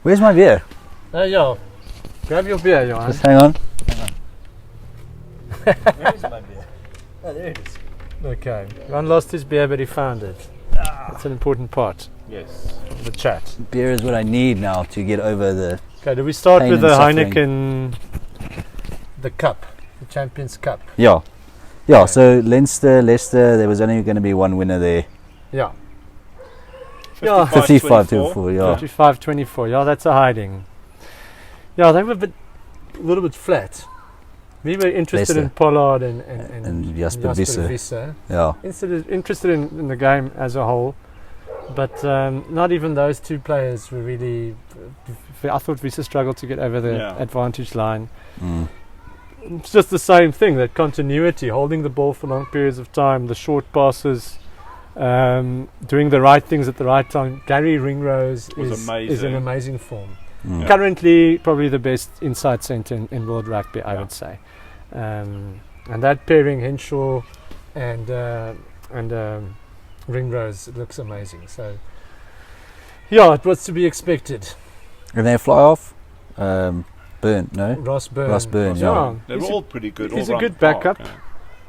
Where's my beer? Yeah. Grab your beer, Johan. Just hang on. Where is my beer? Oh, there it is. Okay. Johan lost his beer, but he found it. That's an important part Yes. of the chat. Beer is what I need now to get over the. Okay, do we start Pain with the and Heineken, the cup, the Champions Cup? Yeah. So Leicester, there was only going to be one winner there. Yeah. 55-24, yeah. 55-24, yeah, that's a hiding. Yeah, they were a little bit flat. We were interested Leicester. in Pollard and Jasper Visser. Yeah. Interested in the game as a whole, but not even those two players were really. I thought Visser struggled to get over the advantage line. Mm. It's just the same thing, that continuity, holding the ball for long periods of time, the short passes, doing the right things at the right time. Gary Ringrose is in amazing form. Mm. Currently, probably the best inside centre in world rugby, I would say. And that pairing, Henshaw and Ringrose, looks amazing. So, yeah, it was to be expected. And they fly off. Byrne, no? Ross Byrne. Yeah. They were all pretty good. He's a good backup.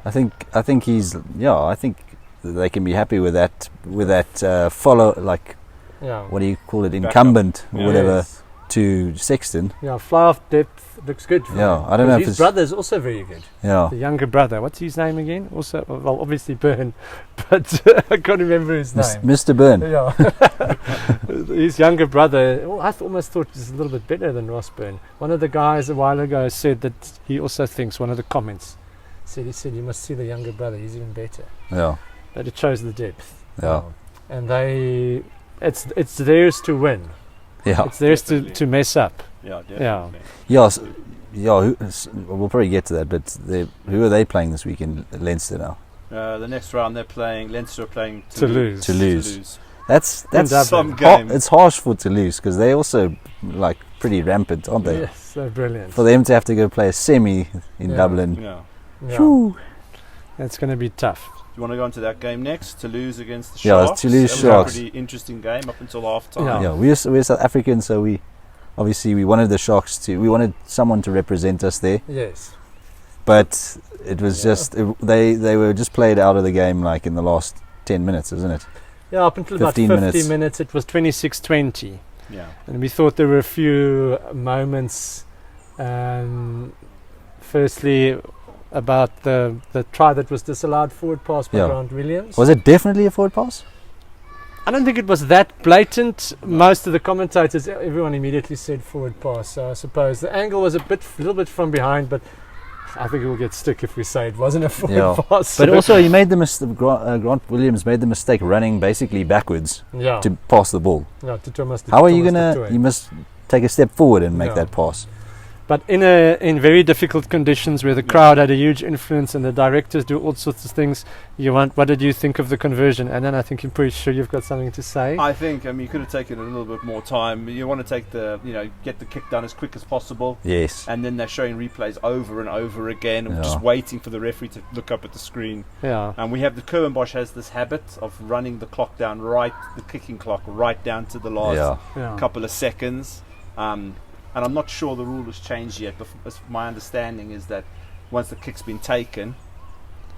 I think he's. Yeah, I think they can be happy with that. With that follow, like, what do you call it, incumbent or whatever, Yes. to Sexton. Yeah, fly off depth looks good. For Yeah, him. I don't know if his it's. brother's also very good. Yeah. The younger brother. What's his name again? Also, well, obviously Byrne, but I can't remember his name. Mr. Byrne. Yeah. His younger brother, I almost thought he was a little bit better than Ross Byrne. One of the guys a while ago said that he also thinks, one of the comments, he said you must see the younger brother, he's even better. Yeah. But it shows the depth. Yeah. And it's theirs to win. Yeah. It's theirs to mess up. Yeah, definitely. Yeah. We'll probably get to that, but who are they playing this weekend? Leinster now. The next round Leinster are playing Toulouse. That's some game. It's harsh for Toulouse because they also like pretty rampant, aren't they? Yes, they're brilliant. For them to have to go play a semi in Dublin. Yeah. Phew. That's going to be tough. Do you want to go into that game next? Toulouse against the Yeah, Sharks. Toulouse That was Sharks. a pretty interesting game up until half time. Yeah. Yeah, we're South African, so we wanted the Sharks we wanted someone to represent us there. Yes. But it was they were just played out of the game like in the last 10 minutes, isn't it? Yeah, up until about 15 50 minutes it was 26-20. Yeah. And we thought there were a few moments, firstly about the try that was disallowed, forward pass by Grant Williams. Was it definitely a forward pass? I don't think it was that blatant. Most of the commentators, everyone immediately said forward pass. So I suppose the angle was a little bit from behind, but I think it will get stick if we say it wasn't a forward pass. But also he made the mistake. Grant Williams made the mistake running basically backwards to pass the ball. Yeah, to Thomas. How are you gonna? You must take a step forward and make that pass. But in very difficult conditions where the crowd had a huge influence and the directors do all sorts of things, what did you think of the conversion? And then I think I'm pretty sure you've got something to say. I think you could have taken a little bit more time. You want to take get the kick done as quick as possible. Yes. And then they're showing replays over and over again, just waiting for the referee to look up at the screen. Yeah. And we have Kurwenbosch has this habit of running the clock down the kicking clock right down to the last couple of seconds. And I'm not sure the rule has changed yet, but my understanding is that once the kick's been taken,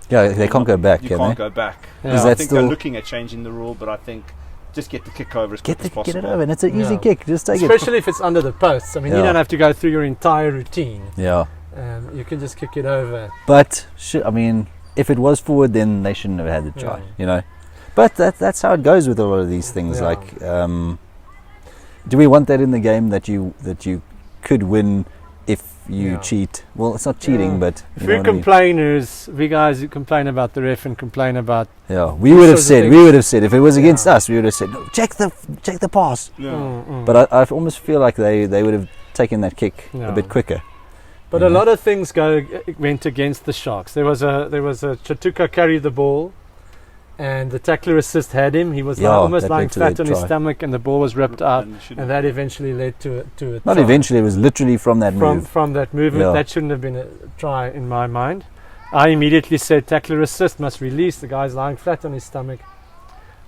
they can't go back. You can't go back. Yeah. I think they're looking at changing the rule, but I think just get the kick over as quick as possible. Get it over, and it's an easy kick. Just take Especially if it's under the posts. I mean, you don't have to go through your entire routine. Yeah. You can just kick it over. But if it was forward, then they shouldn't have had the try. But that's how it goes with a lot of these things. Yeah. Like. Do we want that in the game that you could win if you cheat? Well, it's not cheating, but if we're complainers, we guys who complain about the ref and complain about we would have said if it was against us, we would have said no, check the pass. Yeah. But I almost feel like they would have taken that kick a bit quicker. But a lot of things went against the Sharks. There was a Chatuka carried the ball. And the tackler assist had him. He was almost lying flat on his stomach, and the ball was ripped out, and that eventually led to a Not try. Eventually, it was literally from that move. From that movement, that shouldn't have been a try in my mind. I immediately said tackler assist must release. The guy's lying flat on his stomach,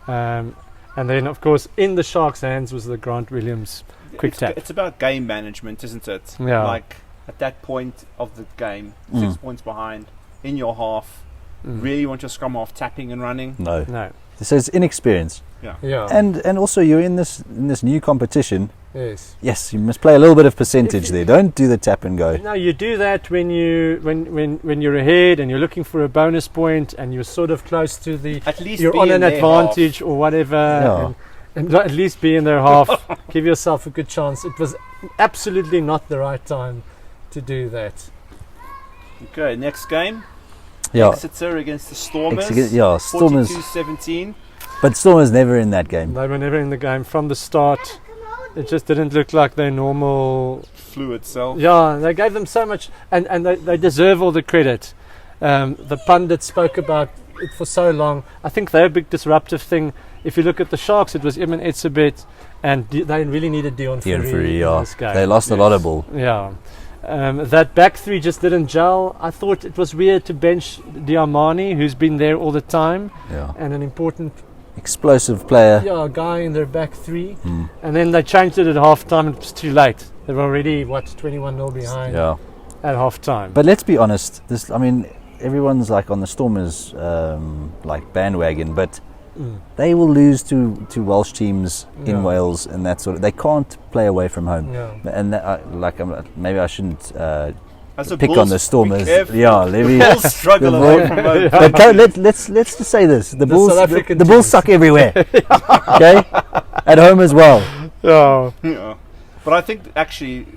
and And then, of course, in the Sharks' hands was the Grant Williams quick tap. It's about game management, isn't it? Yeah. Like, at that point of the game, 6 points behind, in your half, really want your scrum half tapping and running? No. No. So it's inexperience. Yeah. And also you're in this new competition. Yes. Yes, you must play a little bit of percentage there. Don't do the tap and go. No, you do that when you're ahead and you're looking for a bonus point and you're sort of close to the. At least you're on an advantage or whatever, and at least be in their half. Give yourself a good chance. It was absolutely not the right time to do that. Okay, next game. Yeah. Exeter against the Stormers. Stormers. 42-17. But Stormers never in that game. They were never in the game from the start. It just didn't look like their normal fluid self. Yeah, they gave them so much, and they deserve all the credit. The pundits spoke about it for so long. I think they're a big disruptive thing. If you look at the Sharks, it was Eamon Etzebeth, and they really needed Dion Fourie in this game. They lost a lot of ball. Yeah. That back three just didn't gel. I thought it was weird to bench Diamani, who's been there all the time, and an important explosive player. Yeah, guy in their back three. And then they changed it at half time and it was too late. They were already 21-0 behind at half time. But let's be honest, everyone's like on the Stormers like bandwagon, but they will lose to Welsh teams in Wales and that sort of. They can't play away from home. And maybe I shouldn't pick on the Stormers. The Bulls struggle away from home. But let's just say this: the Bulls suck everywhere. Okay, at home as well. Yeah. But I think actually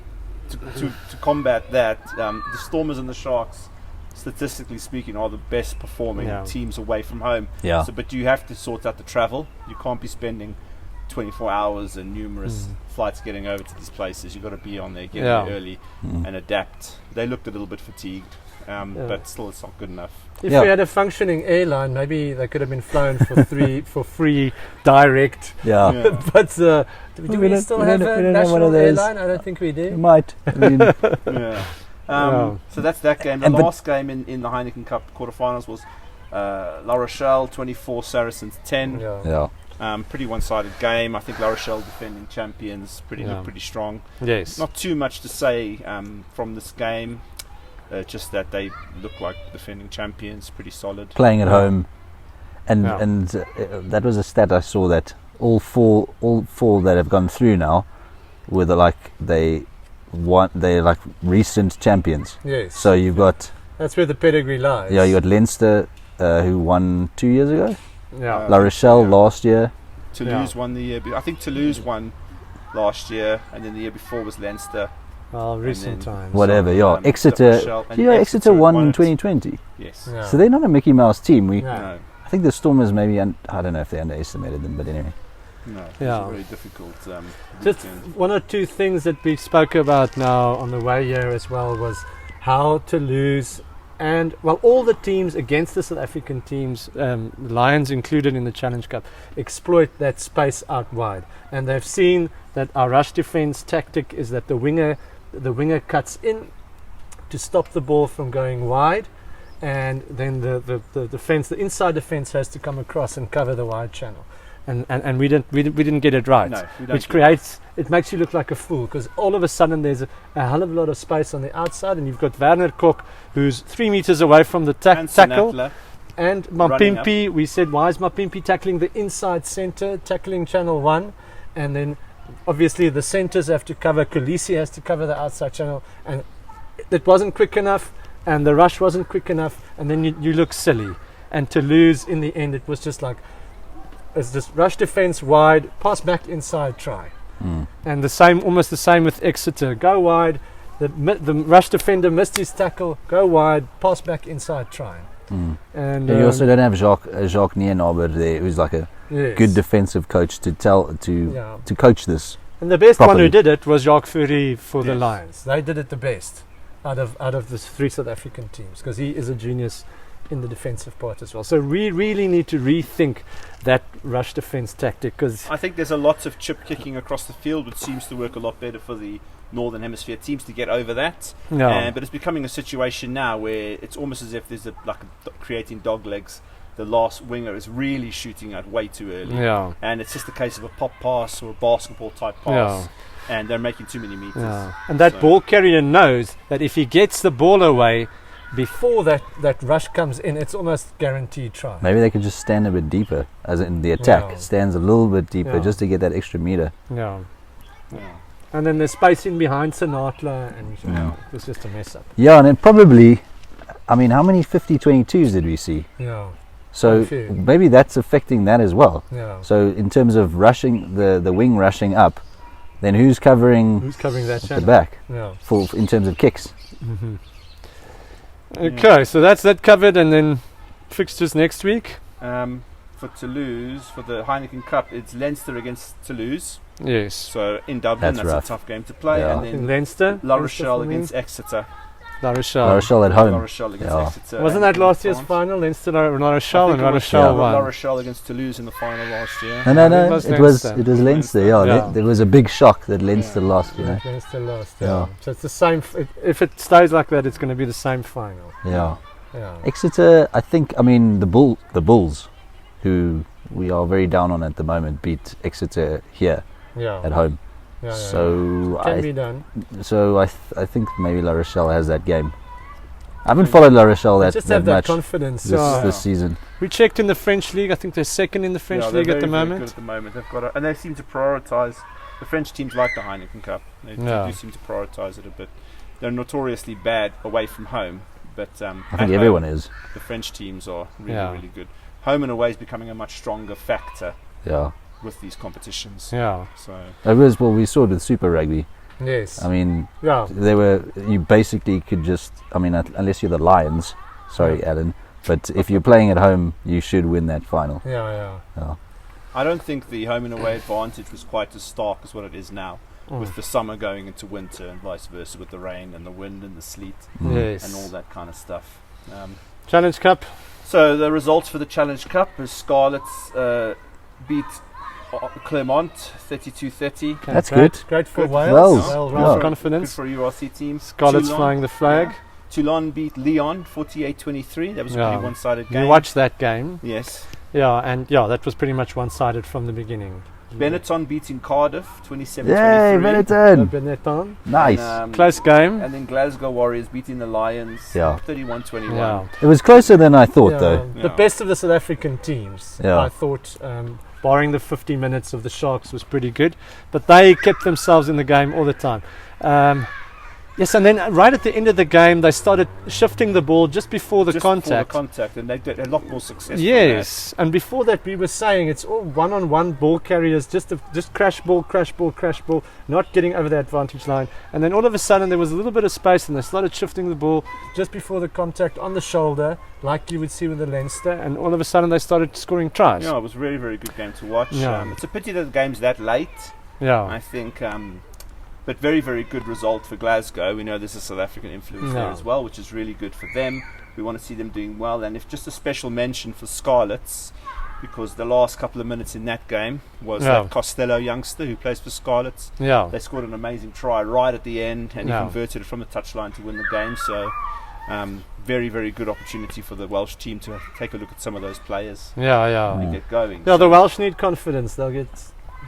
to combat that, the Stormers and the Sharks, statistically speaking, are the best performing teams away from home. Yeah. But you have to sort out the travel. You can't be spending 24 hours and numerous flights getting over to these places. You've got to be on there, get there early and adapt. They looked a little bit fatigued, but still it's not good enough. If we had a functioning airline, maybe they could have been flown for free direct. But do we still have a national airline? I don't think we do. We might. So that's that game. The last game in the Heineken Cup quarterfinals was La Rochelle 24, Saracens 10. Pretty one-sided game. I think La Rochelle defending champions look pretty strong. Yes. Not too much to say from this game. Just that they look like defending champions, pretty solid. Playing at home, and that was a stat I saw that all four that have gone through now were they're like recent champions. Yes. So you've got that's where the pedigree lies. Yeah, you got Leinster who won 2 years ago. Yeah. La Rochelle last year. Toulouse won the year. I think Toulouse won last year, and then the year before was Leinster. Well, recent times. Whatever, Exeter. Exeter won in 2020. Yes. Yeah. So they're not a Mickey Mouse team. No. I think the Stormers maybe, I don't know if they underestimated them, but anyway. No, it's a very difficult just weekend. One or two things that we spoke about now on the way here as well was how Toulouse and all the teams against the South African teams, Lions included in the Challenge Cup, exploit that space out wide. And they've seen that our rush defense tactic is that the winger cuts in to stop the ball from going wide, and then the defense, the inside defense, has to come across and cover the wide channel. And we didn't get it right, which makes you look like a fool, because all of a sudden there's a hell of a lot of space on the outside, and you've got Werner Kok, who's 3 meters away from the tackle, and Mapimpi. We said, why is Mapimpi tackling the inside centre, tackling channel 1, and then obviously the centres have to cover, Khaleesi has to cover the outside channel, and it wasn't quick enough, and the rush wasn't quick enough, and then you look silly. And Toulouse, in the end, it was just like, it's just rush defence wide, pass back inside, try. And almost the same with Exeter. Go wide, the rush defender missed his tackle, go wide, pass back inside, try. And you also don't have Jacques Nienaber there, who's like a good defensive coach to coach this. And the best one who did it was Jacques Fourie for the Lions. They did it the best out of the 3 South African teams, because he is a genius in the defensive part as well. So we really need to rethink that rush defense tactic, because I think there's a lot of chip kicking across the field, which seems to work a lot better for the Northern Hemisphere teams to get over that. But it's becoming a situation now where it's almost as if there's creating dog legs the last winger is really shooting out way too early. Yeah. And it's just a case of a pop pass or a basketball type pass. And they're making too many meters. Yeah. And that ball carrier knows that if he gets the ball away before that rush comes in, it's almost guaranteed try. Maybe they could just stand a bit deeper, as in the attack stands a little bit deeper just to get that extra meter. Yeah. And then there's space in behind Sinatla, and it was just a mess up. Yeah, and then probably, I mean, how many 50-22s did we see? Yeah. So maybe that's affecting that as well. Yeah. So in terms of rushing, the wing rushing up, then who's covering that the back? Yeah. In terms of kicks. Mm-hmm. Okay, so that's that covered, and then fixtures next week. For Toulouse, for the Heineken Cup, it's Leinster against Toulouse. Yes. So in Dublin, that's a tough game to play. Yeah. And then Leinster, La Rochelle against Exeter. La Rochelle. La Rochelle at home. La Rochelle against Exeter. Wasn't that last year's final? Leinster, La Rochelle, and La Rochelle won. La Rochelle against Toulouse in the final last year. No, it was Leinster. Yeah. There was a big shock that Leinster lost. You know. Leinster lost. Yeah. So it's the same. If it stays like that, it's going to be the same final. Yeah. Exeter, I think. I mean, the Bulls, who we are very down on at the moment, beat Exeter here at home. So can be done. So I think maybe La Rochelle has that game. I haven't followed La Rochelle that much confidence this season. We checked in the French league. I think they're second in the French league at the moment. Good at the moment. They've got and they seem to prioritise. The French teams like the Heineken Cup. They do seem to prioritise it a bit. They're notoriously bad away from home, but I think everyone is. The French teams are really good. Home and away is becoming a much stronger factor. Yeah. With these competitions. Yeah. So it was we saw it with Super Rugby. Yes. I mean, you basically could just, I mean, unless you're the Lions, sorry, Alan, but if you're playing at home, you should win that final. Yeah. I don't think the home and away advantage was quite as stark as what it is now, with the summer going into winter and vice versa, with the rain and the wind and the sleet and all that kind of stuff. Challenge Cup. So the results for the Challenge Cup is Scarlets beat Clermont 32-30. That's good. Great for Wales. Confidence. Good for URC teams. Scarlets flying the flag. Yeah. Toulon beat Lyon 48-23. That was a pretty one-sided game. You watched that game. Yes. Yeah, and that was pretty much one-sided from the beginning. Benetton beating Cardiff 27-23. Yay, Benetton! Benetton. Nice. And, close game. And then Glasgow Warriors beating the Lions 31-21. Yeah. It was closer than I thought, though. The best of the South African teams, I thought, barring the 50 minutes of the Sharks, was pretty good. But they kept themselves in the game all the time. Yes, and then right at the end of the game, they started shifting the ball just before the contact. And they did a lot more success. Yes, and before that, we were saying it's all one-on-one ball carriers, just crash ball, not getting over the advantage line. And then all of a sudden, there was a little bit of space, and they started shifting the ball just before the contact on the shoulder, like you would see with the Leinster. And all of a sudden, they started scoring tries. Yeah, it was a very, very good game to watch. Yeah. It's a pity that the game's that late. Yeah, I think. But very, very good result for Glasgow. We know there's a South African influence there as well, which is really good for them. We want to see them doing well. And if just a special mention for Scarlets, because the last couple of minutes in that game was that Costello youngster who plays for Scarlets. Yeah. They scored an amazing try right at the end, and he converted it from the touchline to win the game. So very, very good opportunity for the Welsh team to take a look at some of those players. And get going. Yeah, the Welsh need confidence. They'll get...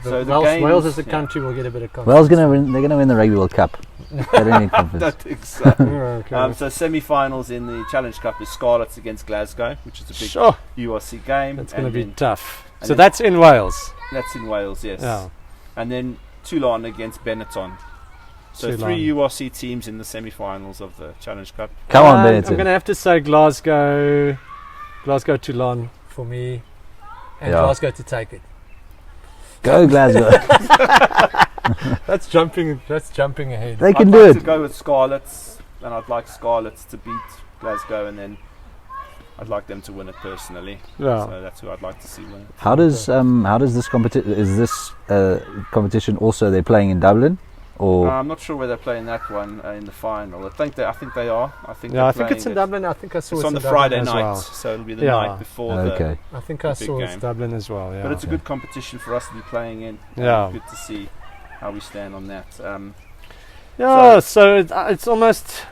Wales as a country will get a bit of confidence. They're going to win the Rugby World Cup. They don't need confidence. I don't think so. So semi-finals in the Challenge Cup is Scarlets against Glasgow, which is a big URC game. It's going to be tough. So that's in Wales. That's in Wales, yes. Yeah. And then Toulon against Benetton. So 3 URC teams in the semi-finals of the Challenge Cup. Come on, Benetton. I'm going to have to say Glasgow, Toulon for me, and Glasgow to take it. Go Glasgow. That's jumping ahead. They can do it. I'd like to go with Scarlets, and I'd like Scarlets to beat Glasgow, and then I'd like them to win it personally. Yeah. So that's who I'd like to see win it. How does this competition? Is this competition also they're playing in Dublin? Or I'm not sure where they're playing that one in the final. I think they are. I think it's in Dublin. I think I saw it's it on the Dublin Friday as night, well. so it'll be the night before okay. I think I saw it's Dublin as well. Yeah. But it's a good competition for us to be playing in. Good to see how we stand on that. So it's almost.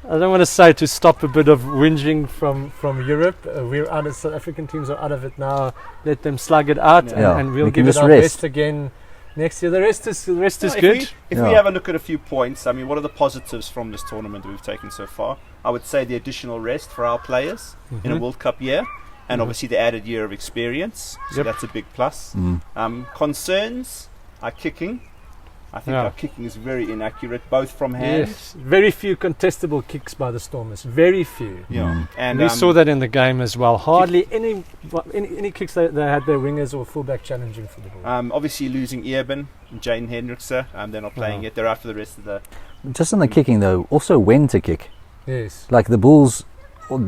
I don't want to say to stop a bit of whinging from Europe. We're out of South African teams are out of it now. Let them slug it out, and we'll give it our best again next year. The rest is good. If we have a look at a few points, I mean, what are the positives from this tournament that we've taken so far? I would say the additional rest for our players in a World Cup year, and obviously the added year of experience. So that's a big plus. Concerns are kicking. I think our kicking is very inaccurate, both from hand. Yes, very few contestable kicks by the Stormers. Very few. Yeah, and we saw that in the game as well. Hardly any kicks they had their wingers or fullback challenging for the ball. Obviously losing Eben and Jane Hendrickse. They're not playing yet. They're out for the rest of the. Just on the kicking though, also when to kick. Yes. Like the Bulls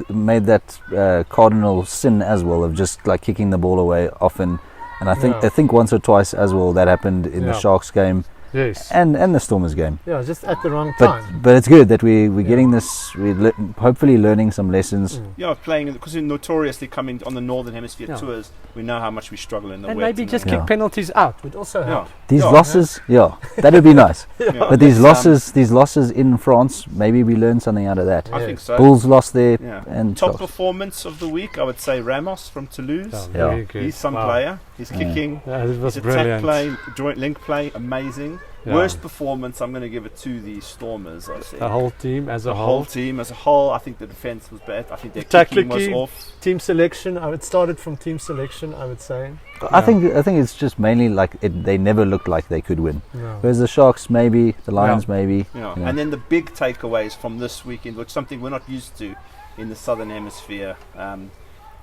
made that cardinal sin as well of just like kicking the ball away often, and I think once or twice as well that happened in the Sharks game. Yes. And the Stormers game. Yeah, just at the wrong time. But it's good that we're getting this, we're hopefully learning some lessons. Yeah, playing, because we're notoriously coming on the Northern Hemisphere tours, we know how much we struggle in the wet. And maybe just kick penalties out would also help. These losses, that would be nice. But these losses in France, maybe we learn something out of that. I think so. Bulls lost there. And top performance of the week, I would say Ramos from Toulouse. Very good. He's some player. He's kicking. It was his brilliant. Attack play, joint link play, amazing. Worst performance, I'm going to give it to the Stormers. I think the whole team as a whole. The whole team as a whole. I think the defense was bad. I think their kicking was off. Team selection. It started from team selection, I would say. I think it's just mainly like they never looked like they could win. No. Whereas the Sharks maybe, the Lions maybe. Yeah. And then the big takeaways from this weekend, which something we're not used to in the Southern Hemisphere,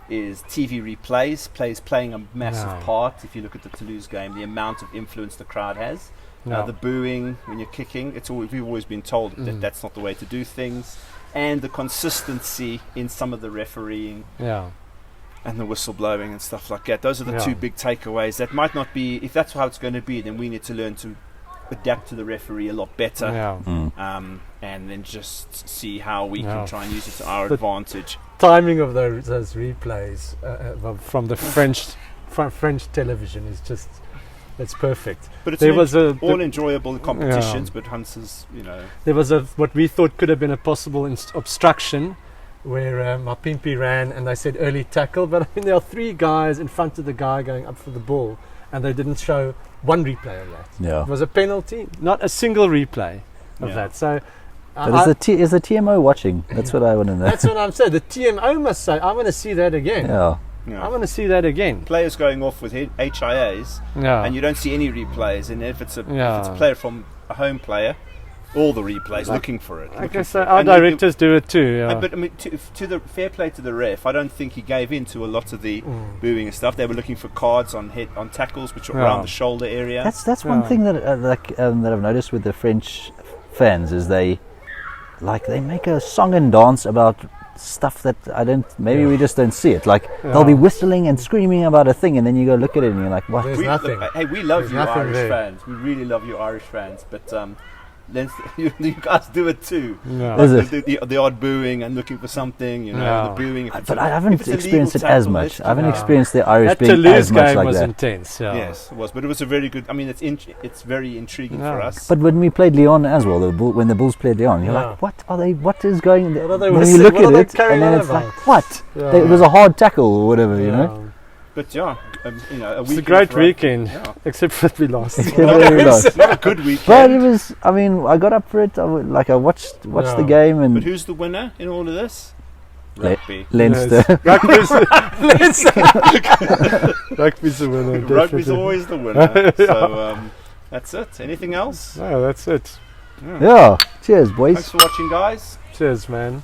is TV replays. Players playing a massive part. If you look at the Toulouse game, the amount of influence the crowd has. The booing when you're kicking, we've always been told that that's not the way to do things, and the consistency in some of the refereeing and the whistle blowing and stuff like that. Those are the two big takeaways. That might not be, if that's how it's going to be, then we need to learn to adapt to the referee a lot better, and then just see how we can try and use it to our advantage. Timing of those replays from the French television is just. It's perfect. But it's all enjoyable competitions, but Hunter's, There was what we thought could have been a possible obstruction where Mapimpi ran and they said early tackle, but I mean there are three guys in front of the guy going up for the ball and they didn't show one replay of that. Yeah. It was a penalty, not a single replay of that. So is the TMO watching? That's what I want to know. That's what I'm saying. The TMO must say, I want to see that again. Yeah. I want to see that again. Players going off with HIAs, and you don't see any replays. And if it's a player from a home player, all the replays looking for it. Like I say, our directors do it too. But I mean, to the fair play to the ref, I don't think he gave in to a lot of the booing and stuff. They were looking for cards on tackles, which are around the shoulder area. That's one thing that that I've noticed with the French fans is they make a song and dance about stuff that we just don't see it. Like they'll be whistling and screaming about a thing and then you go look at it and you're like, what? There's nothing. We love you Irish fans. We really love you Irish fans, but you guys do it too. The odd booing and looking for something, the booing. But I haven't experienced it as much. I haven't experienced the Irish being as much like that. That Toulouse game was intense. Yes, it was. But it was a very good. I mean, it's very intriguing for us. But when we played Lyon as well, when the Bulls played Lyon, you're like, what are they? What is going? When you look at it, and then it's like, what? It was a hard tackle or whatever, But it's a great weekend, except for we lost. Not a good weekend. But it was. I mean, I got up for it. I watched the game. And but who's the winner in all of this? Rugby. Leinster. Rugby's the winner. Rugby's always the winner. So that's it. Anything else? No, that's it. Yeah. Cheers, boys. Thanks for watching, guys. Cheers, man.